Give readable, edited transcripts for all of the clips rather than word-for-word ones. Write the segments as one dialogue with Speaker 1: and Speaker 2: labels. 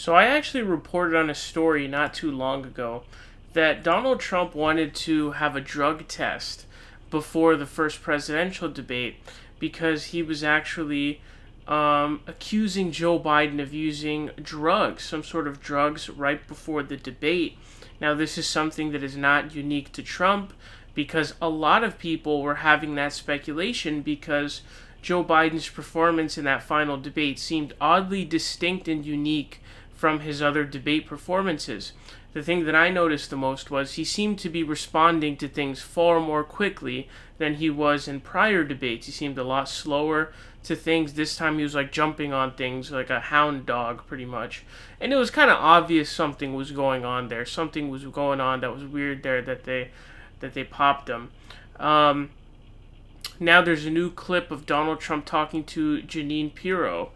Speaker 1: So I actually reported on a story not too long ago that Donald Trump wanted to have a drug test before the first presidential debate because he was actually accusing Joe Biden of using drugs, some sort of drugs, right before the debate. Now, this is something that is not unique to Trump because a lot of people were having that speculation because Joe Biden's performance in that final debate seemed oddly distinct and unique from his other debate performances. The thing that I noticed the most was he seemed to be responding to things far more quickly than he was in prior debates. He seemed a lot slower to things. This time he was like jumping on things like a hound dog, pretty much. And it was kind of obvious something was going on there. Something was going on that was weird there that they popped him. Now there's a new clip of Donald Trump talking to Jeanine Pirro,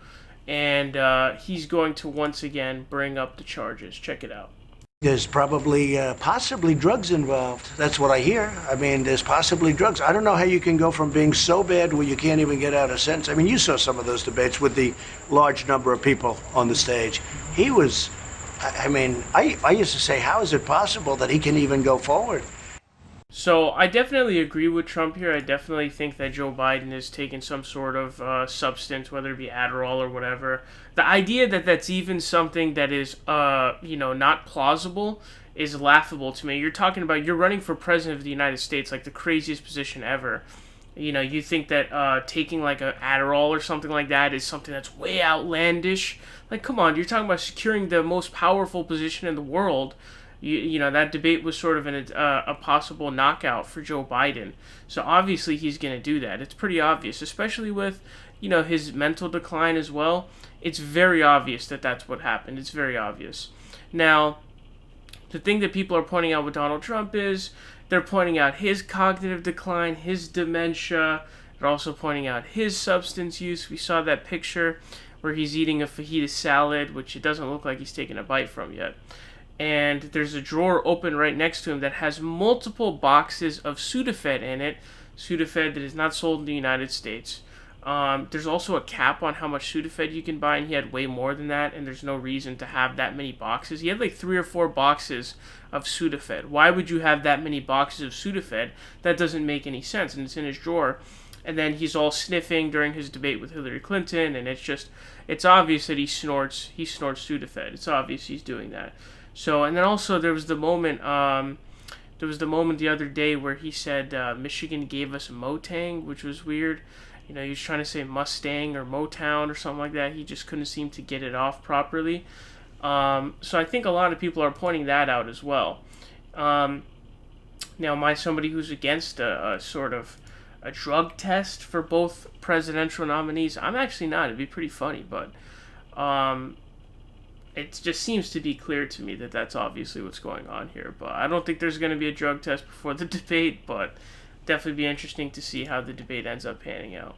Speaker 1: and he's going to once again bring up the charges. Check it out.
Speaker 2: There's probably, possibly drugs involved. That's what I hear. I mean, there's possibly drugs. I don't know how you can go from being so bad where you can't even get out a sentence. I mean, you saw some of those debates with the large number of people on the stage. He was, I mean, I used to say, how is it possible that he can even go forward?
Speaker 1: So I definitely agree with Trump here. I definitely think that Joe Biden is taking some sort of substance, whether it be Adderall or whatever. The idea that that's even something that is, not plausible is laughable to me. You're talking about you're running for president of the United States, like the craziest position ever. You think that taking like a Adderall or something like that is something that's way outlandish. Like, come on, you're talking about securing the most powerful position in the world. That debate was sort of a possible knockout for Joe Biden. So obviously he's going to do that. It's pretty obvious, especially with, his mental decline as well. It's very obvious that that's what happened. It's very obvious. Now, the thing that people are pointing out with Donald Trump is they're pointing out his cognitive decline, his dementia. They're also pointing out his substance use. We saw that picture where he's eating a fajita salad, which it doesn't look like he's taken a bite from yet. And there's a drawer open right next to him that has multiple boxes of Sudafed in it. Sudafed that is not sold in the United States. There's also a cap on how much Sudafed you can buy, and he had way more than that, and there's no reason to have that many boxes. He had like 3 or 4 boxes of Sudafed. Why would you have that many boxes of Sudafed? That doesn't make any sense, and it's in his drawer. And then he's all sniffing during his debate with Hillary Clinton, and it's obvious that he snorts Sudafed. It's obvious he's doing that. So, and then also there was the moment the other day where he said Michigan gave us Motang, which was weird. He was trying to say Mustang or Motown or something like that. He just couldn't seem to get it off properly. So I think a lot of people are pointing that out as well. Now, am I somebody who's against a sort of a drug test for both presidential nominees? I'm actually not. It'd be pretty funny, but it just seems to be clear to me that that's obviously what's going on here. But I don't think there's going to be a drug test before the debate, but definitely be interesting to see how the debate ends up panning out.